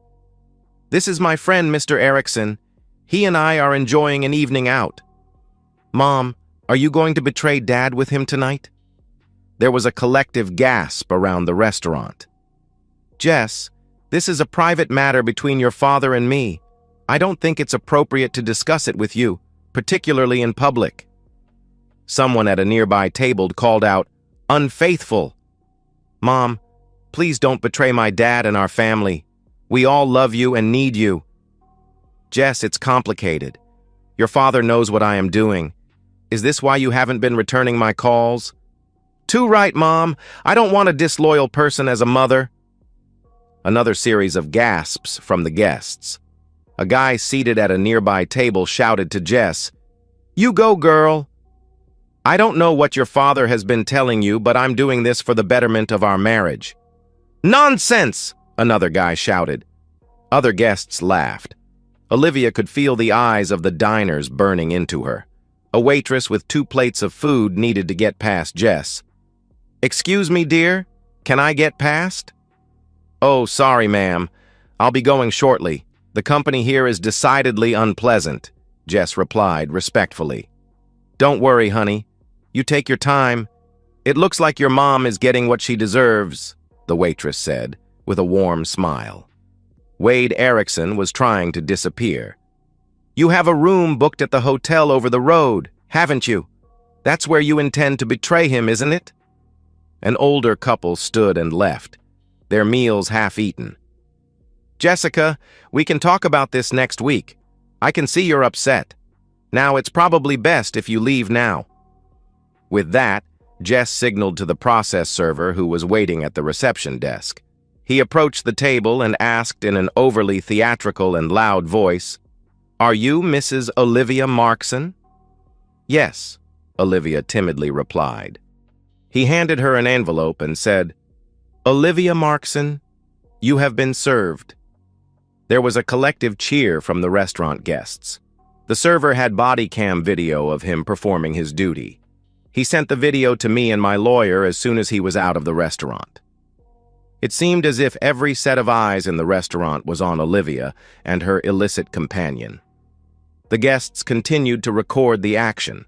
"This is my friend, Mr. Erickson. He and I are enjoying an evening out." "Mom, are you going to betray Dad with him tonight?" There was a collective gasp around the restaurant. "Jess, this is a private matter between your father and me. I don't think it's appropriate to discuss it with you, particularly in public." Someone at a nearby table called out, "Unfaithful!" "Mom, please don't betray my dad and our family. We all love you and need you." "Jess, it's complicated. Your father knows what I am doing. Is this why you haven't been returning my calls?" "Too right, Mom. I don't want a disloyal person as a mother." Another series of gasps from the guests. A guy seated at a nearby table shouted to Jess, "You go, girl." "I don't know what your father has been telling you, but I'm doing this for the betterment of our marriage." "Nonsense!" another guy shouted. Other guests laughed. Olivia could feel the eyes of the diners burning into her. A waitress with 2 plates of food needed to get past Jess. "Excuse me, dear, can I get past?" "Oh, sorry, ma'am. I'll be going shortly. The company here is decidedly unpleasant," Jess replied respectfully. "Don't worry, honey. You take your time. It looks like your mom is getting what she deserves," the waitress said, with a warm smile. Wade Erickson was trying to disappear. "You have a room booked at the hotel over the road, haven't you? That's where you intend to betray him, isn't it?" An older couple stood and left, their meals half-eaten. "Jessica, we can talk about this next week. I can see you're upset. Now, it's probably best if you leave now." With that, Jess signaled to the process server who was waiting at the reception desk. He approached the table and asked in an overly theatrical and loud voice, "Are you Mrs. Olivia Markson?" "Yes," Olivia timidly replied. He handed her an envelope and said, "Olivia Markson, you have been served." There was a collective cheer from the restaurant guests. The server had body cam video of him performing his duty. He sent the video to me and my lawyer as soon as he was out of the restaurant. It seemed as if every set of eyes in the restaurant was on Olivia and her illicit companion. The guests continued to record the action.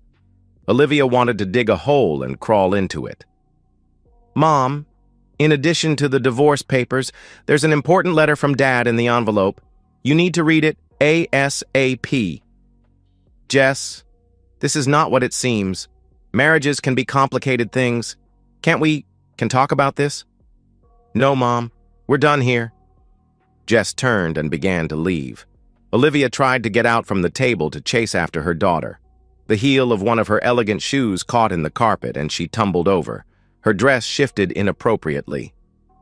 Olivia wanted to dig a hole and crawl into it. "Mom, in addition to the divorce papers, there's an important letter from Dad in the envelope. You need to read it ASAP. Jess, this is not what it seems. Marriages can be complicated things. Can talk about this?" "No, Mom. We're done here." Jess turned and began to leave. Olivia tried to get out from the table to chase after her daughter. The heel of one of her elegant shoes caught in the carpet and she tumbled over. Her dress shifted inappropriately.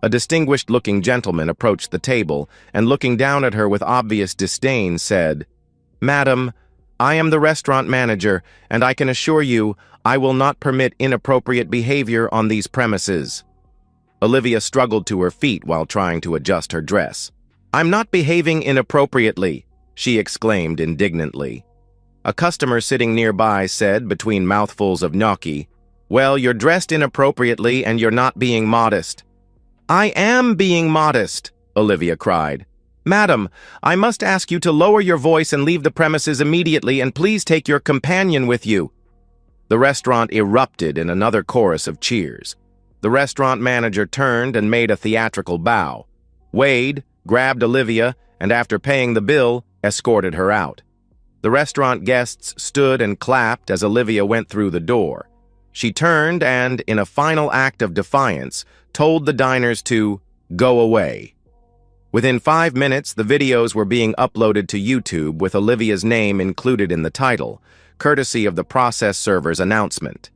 A distinguished-looking gentleman approached the table and, looking down at her with obvious disdain, said, "Madam, I am the restaurant manager, and I can assure you I will not permit inappropriate behavior on these premises." Olivia struggled to her feet while trying to adjust her dress. "I'm not behaving inappropriately," she exclaimed indignantly. A customer sitting nearby said, between mouthfuls of gnocchi, "Well, you're dressed inappropriately and you're not being modest." "I am being modest," Olivia cried. "Madam, I must ask you to lower your voice and leave the premises immediately, and please take your companion with you." The restaurant erupted in another chorus of cheers. The restaurant manager turned and made a theatrical bow. Wade grabbed Olivia and, after paying the bill, escorted her out. The restaurant guests stood and clapped as Olivia went through the door. She turned and, in a final act of defiance, told the diners to go away. Within 5 minutes, the videos were being uploaded to YouTube with Olivia's name included in the title, courtesy of the process server's announcement.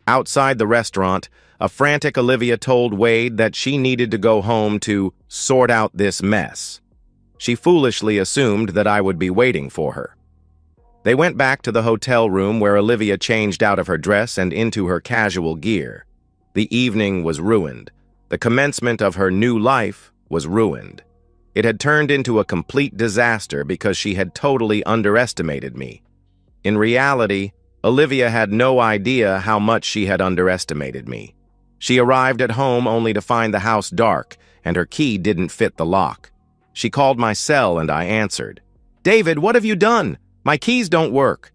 Outside the restaurant, a frantic Olivia told Wade that she needed to go home to sort out this mess. She foolishly assumed that I would be waiting for her. They went back to the hotel room where Olivia changed out of her dress and into her casual gear. The evening was ruined. The commencement of her new life was ruined. It had turned into a complete disaster because she had totally underestimated me. In reality, Olivia had no idea how much she had underestimated me. She arrived at home only to find the house dark, and her key didn't fit the lock. She called my cell and I answered. "David, what have you done? My keys don't work."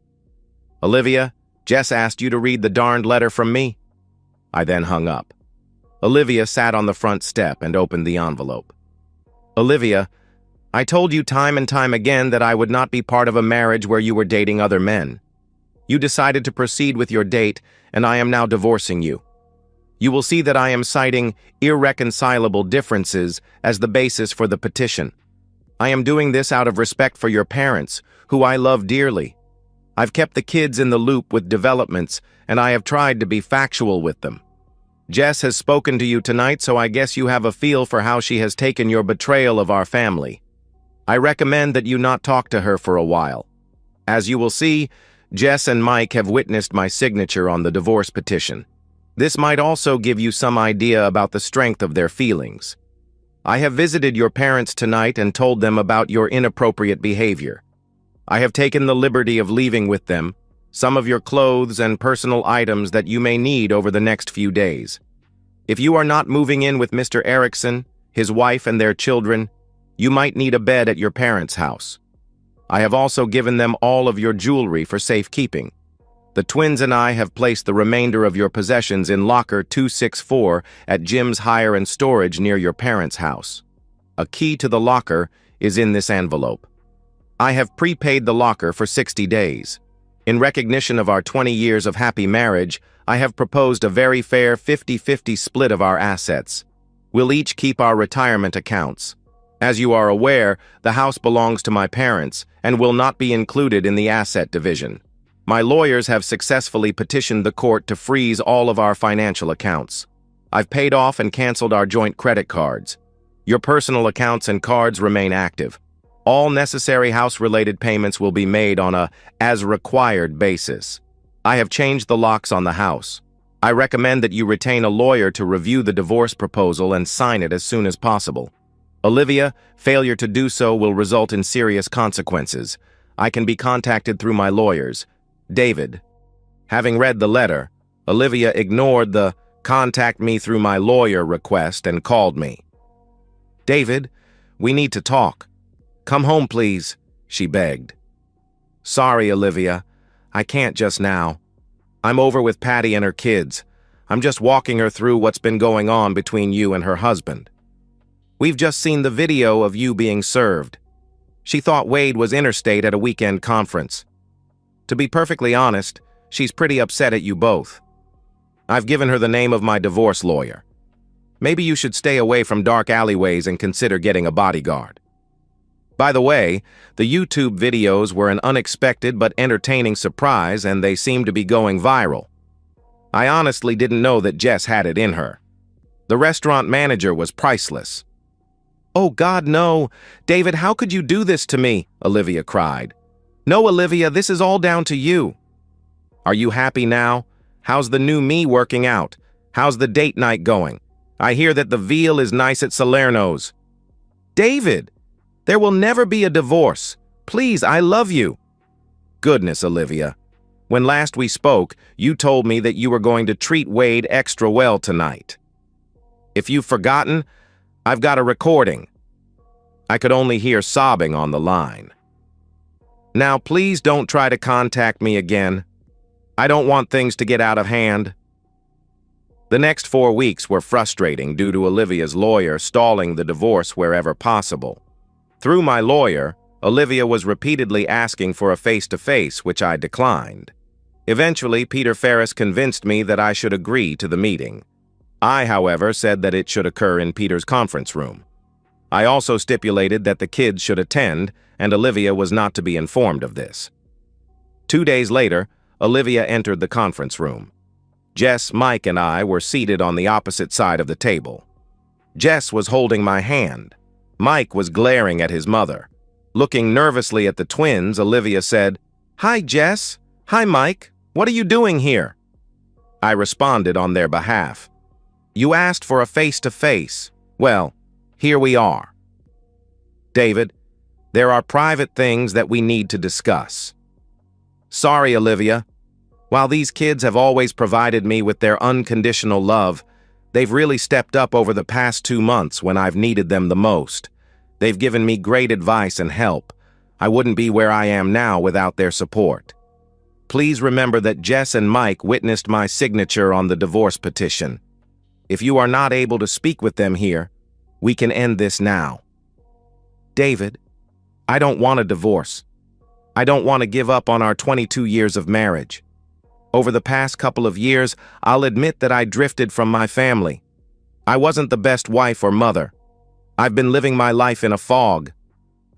"Olivia, Jess asked you to read the darned letter from me." I then hung up. Olivia sat on the front step and opened the envelope. "Olivia, I told you time and time again that I would not be part of a marriage where you were dating other men. You decided to proceed with your date, and I am now divorcing you. You will see that I am citing irreconcilable differences as the basis for the petition. I am doing this out of respect for your parents, who I love dearly. I've kept the kids in the loop with developments, and I have tried to be factual with them. Jess has spoken to you tonight, so I guess you have a feel for how she has taken your betrayal of our family. I recommend that you not talk to her for a while. As you will see, Jess and Mike have witnessed my signature on the divorce petition. This might also give you some idea about the strength of their feelings. I have visited your parents tonight and told them about your inappropriate behavior. I have taken the liberty of leaving with them some of your clothes and personal items that you may need over the next few days. If you are not moving in with Mr. Erickson, his wife and their children, you might need a bed at your parents' house. I have also given them all of your jewelry for safekeeping. The twins and I have placed the remainder of your possessions in locker 264 at Jim's Hire and Storage near your parents' house. A key to the locker is in this envelope. I have prepaid the locker for 60 days. In recognition of our 20 years of happy marriage, I have proposed a very fair 50-50 split of our assets. We'll each keep our retirement accounts. As you are aware, the house belongs to my parents and will not be included in the asset division. My lawyers have successfully petitioned the court to freeze all of our financial accounts. I've paid off and canceled our joint credit cards. Your personal accounts and cards remain active. All necessary house-related payments will be made on a as-required basis. I have changed the locks on the house. I recommend that you retain a lawyer to review the divorce proposal and sign it as soon as possible. Olivia, failure to do so will result in serious consequences. I can be contacted through my lawyers. David." Having read the letter, Olivia ignored the "contact me through my lawyer" request and called me. "David, we need to talk. Come home, please," she begged. "Sorry, Olivia. I can't just now. I'm over with Patty and her kids. I'm just walking her through what's been going on between you and her husband. We've just seen the video of you being served. She thought Wade was interstate at a weekend conference. To be perfectly honest, she's pretty upset at you both. I've given her the name of my divorce lawyer. Maybe you should stay away from dark alleyways and consider getting a bodyguard. By the way, the YouTube videos were an unexpected but entertaining surprise, and they seem to be going viral. I honestly didn't know that Jess had it in her. The restaurant manager was priceless." "Oh God, no! David, how could you do this to me?" Olivia cried. "No, Olivia, this is all down to you." "Are you happy now? How's the new me working out? How's the date night going? I hear that the veal is nice at Salerno's." "David! There will never be a divorce. Please, I love you." "Goodness, Olivia. When last we spoke, you told me that you were going to treat Wade extra well tonight. If you've forgotten, I've got a recording." I could only hear sobbing on the line. "Now, please don't try to contact me again. I don't want things to get out of hand." The next 4 weeks were frustrating due to Olivia's lawyer stalling the divorce wherever possible. Through my lawyer, Olivia was repeatedly asking for a face-to-face, which I declined. Eventually, Peter Ferris convinced me that I should agree to the meeting. I, however, said that it should occur in Peter's conference room. I also stipulated that the kids should attend, and Olivia was not to be informed of this. 2 days later, Olivia entered the conference room. Jess, Mike, and I were seated on the opposite side of the table. Jess was holding my hand. Mike was glaring at his mother. Looking nervously at the twins, Olivia said, "Hi, Jess. Hi, Mike. What are you doing here?" I responded on their behalf. "You asked for a face-to-face. Well, here we are." "David, there are private things that we need to discuss." "Sorry, Olivia. While these kids have always provided me with their unconditional love, they've really stepped up over the past 2 months when I've needed them the most. They've given me great advice and help. I wouldn't be where I am now without their support. Please remember that Jess and Mike witnessed my signature on the divorce petition. If you are not able to speak with them here, we can end this now." "David, I don't want a divorce. I don't want to give up on our 22 years of marriage. Over the past couple of years, I'll admit that I drifted from my family. I wasn't the best wife or mother. I've been living my life in a fog.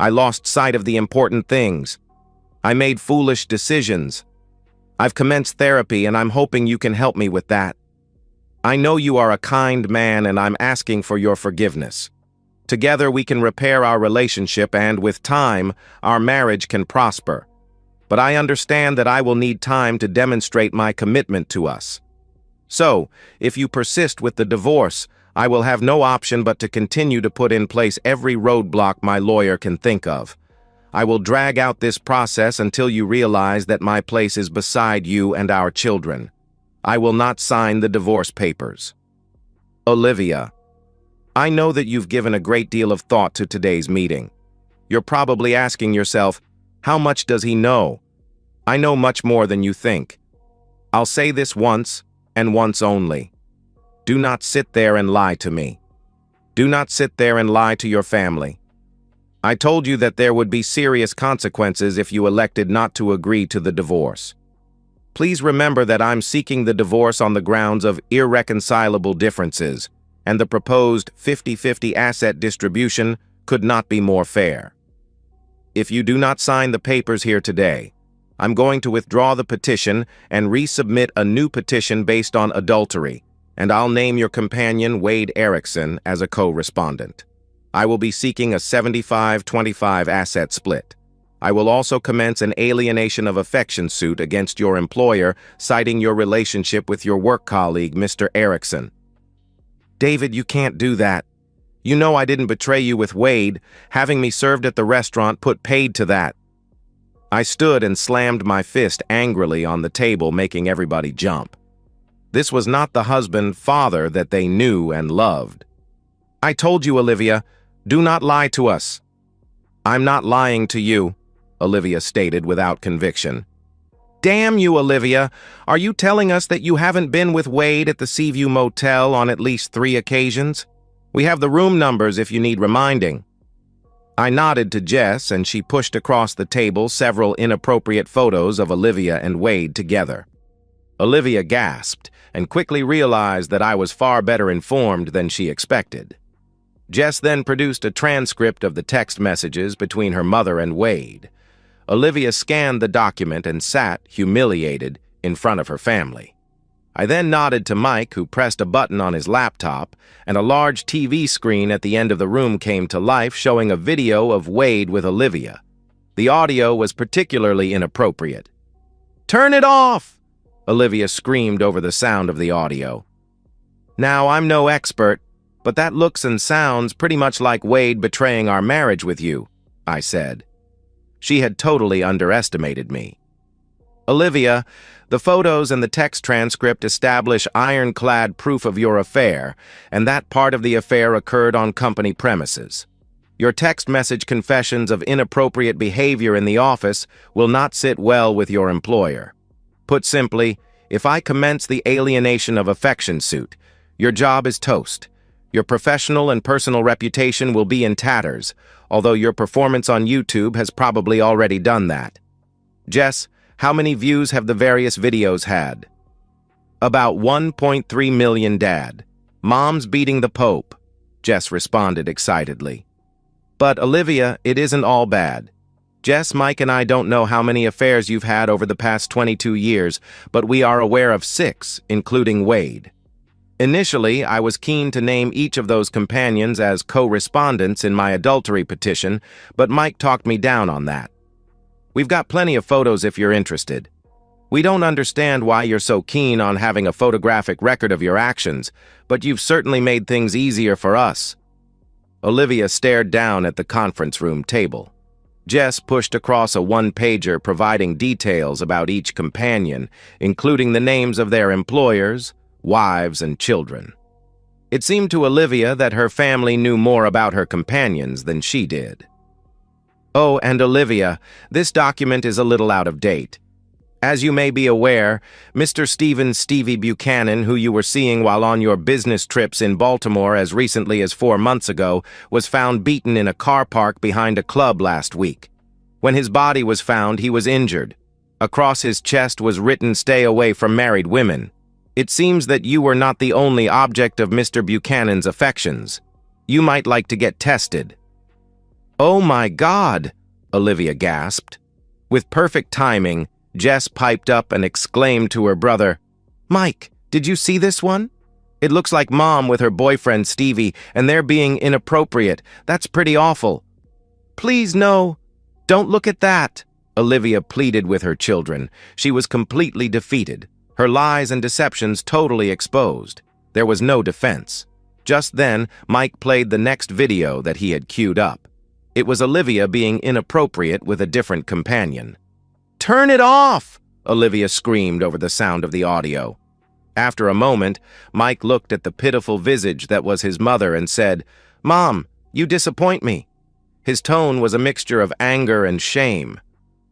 I lost sight of the important things. I made foolish decisions. I've commenced therapy, and I'm hoping you can help me with that. I know you are a kind man, and I'm asking for your forgiveness. Together we can repair our relationship, and with time, our marriage can prosper. But I understand that I will need time to demonstrate my commitment to us. So, if you persist with the divorce, I will have no option but to continue to put in place every roadblock my lawyer can think of. I will drag out this process until you realize that my place is beside you and our children. I will not sign the divorce papers." Olivia, I know that you've given a great deal of thought to today's meeting. You're probably asking yourself, how much does he know? I know much more than you think. I'll say this once, and once only. Do not sit there and lie to me. Do not sit there and lie to your family. I told you that there would be serious consequences if you elected not to agree to the divorce. Please remember that I'm seeking the divorce on the grounds of irreconcilable differences, and the proposed 50-50 asset distribution could not be more fair. If you do not sign the papers here today, I'm going to withdraw the petition and resubmit a new petition based on adultery, and I'll name your companion, Wade Erickson, as a co-respondent. I will be seeking a 75-25 asset split. I will also commence an alienation of affection suit against your employer, citing your relationship with your work colleague, Mr. Erickson. David, you can't do that. You know I didn't betray you with Wade. Having me served at the restaurant put paid to that. I stood and slammed my fist angrily on the table, making everybody jump. This was not the husband-father that they knew and loved. I told you, Olivia, do not lie to us. I'm not lying to you, Olivia stated without conviction. Damn you, Olivia. Are you telling us that you haven't been with Wade at the Seaview Motel on at least 3 occasions? We have the room numbers if you need reminding. I nodded to Jess, and she pushed across the table several inappropriate photos of Olivia and Wade together. Olivia gasped and quickly realized that I was far better informed than she expected. Jess then produced a transcript of the text messages between her mother and Wade. Olivia scanned the document and sat, humiliated, in front of her family. I then nodded to Mike, who pressed a button on his laptop, and a large TV screen at the end of the room came to life, showing a video of Wade with Olivia. The audio was particularly inappropriate. "Turn it off!" Olivia screamed over the sound of the audio. Now, I'm no expert, but that looks and sounds pretty much like Wade betraying our marriage with you, I said. She had totally underestimated me. Olivia, the photos and the text transcript establish ironclad proof of your affair, and that part of the affair occurred on company premises. Your text message confessions of inappropriate behavior in the office will not sit well with your employer. Put simply, if I commence the alienation of affection suit, your job is toast. Your professional and personal reputation will be in tatters, although your performance on YouTube has probably already done that. Jess, how many views have the various videos had? About 1.3 million, Dad. Mom's beating the Pope, Jess responded excitedly. But, Olivia, it isn't all bad. Jess, Mike, and I don't know how many affairs you've had over the past 22 years, but we are aware of 6, including Wade. Initially, I was keen to name each of those companions as co-respondents in my adultery petition, but Mike talked me down on that. We've got plenty of photos if you're interested. We don't understand why you're so keen on having a photographic record of your actions, but you've certainly made things easier for us. Olivia stared down at the conference room table. Jess pushed across a one-pager providing details about each companion, including the names of their employers, wives, and children. It seemed to Olivia that her family knew more about her companions than she did. Oh, and Olivia, this document is a little out of date. As you may be aware, Mr. Stevie Buchanan, who you were seeing while on your business trips in Baltimore as recently as 4 months ago, was found beaten in a car park behind a club last week. When his body was found, he was injured. Across his chest was written, "Stay away from married women." It seems that you were not the only object of Mr. Buchanan's affections. You might like to get tested. "Oh my God!" Olivia gasped. With perfect timing, Jess piped up and exclaimed to her brother, "Mike, did you see this one? It looks like Mom with her boyfriend Stevie, and they're being inappropriate. That's pretty awful." "Please, no. Don't look at that," Olivia pleaded with her children. She was completely defeated, her lies and deceptions totally exposed. There was no defense. Just then, Mike played the next video that he had queued up. It was Olivia being inappropriate with a different companion. "Turn it off!" Olivia screamed over the sound of the audio. After a moment, Mike looked at the pitiful visage that was his mother and said, "Mom, you disappoint me." His tone was a mixture of anger and shame.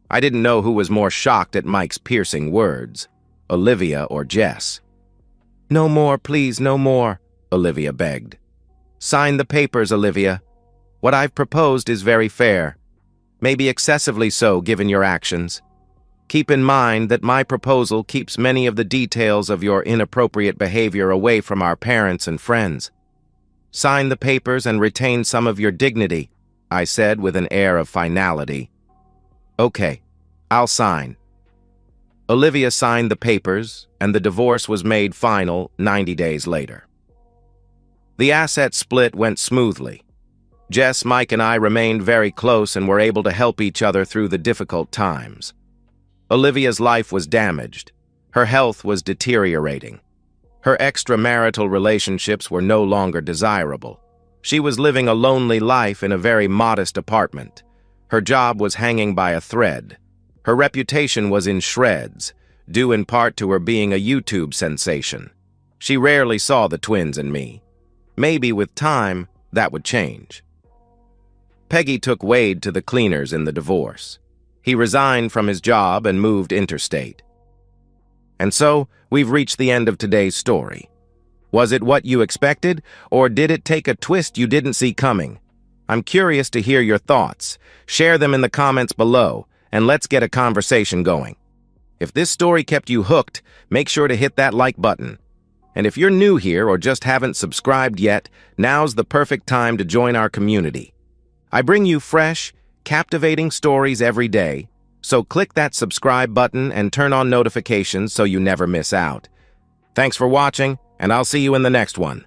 I didn't know who was more shocked at Mike's piercing words, Olivia or Jess. "No more, please, no more," Olivia begged. "Sign the papers, Olivia. What I've proposed is very fair, maybe excessively so given your actions. Keep in mind that my proposal keeps many of the details of your inappropriate behavior away from our parents and friends. Sign the papers and retain some of your dignity," I said with an air of finality. "Okay, I'll sign." Olivia signed the papers, and the divorce was made final 90 days later. The asset split went smoothly. Jess, Mike, and I remained very close and were able to help each other through the difficult times. Olivia's life was damaged. Her health was deteriorating. Her extramarital relationships were no longer desirable. She was living a lonely life in a very modest apartment. Her job was hanging by a thread. Her reputation was in shreds, due in part to her being a YouTube sensation. She rarely saw the twins and me. Maybe with time, that would change. Peggy took Wade to the cleaners in the divorce. He resigned from his job and moved interstate. And so, we've reached the end of today's story. Was it what you expected, or did it take a twist you didn't see coming? I'm curious to hear your thoughts. Share them in the comments below, and let's get a conversation going. If this story kept you hooked, make sure to hit that like button. And if you're new here or just haven't subscribed yet, now's the perfect time to join our community. I bring you fresh, captivating stories every day, so click that subscribe button and turn on notifications so you never miss out. Thanks for watching, and I'll see you in the next one.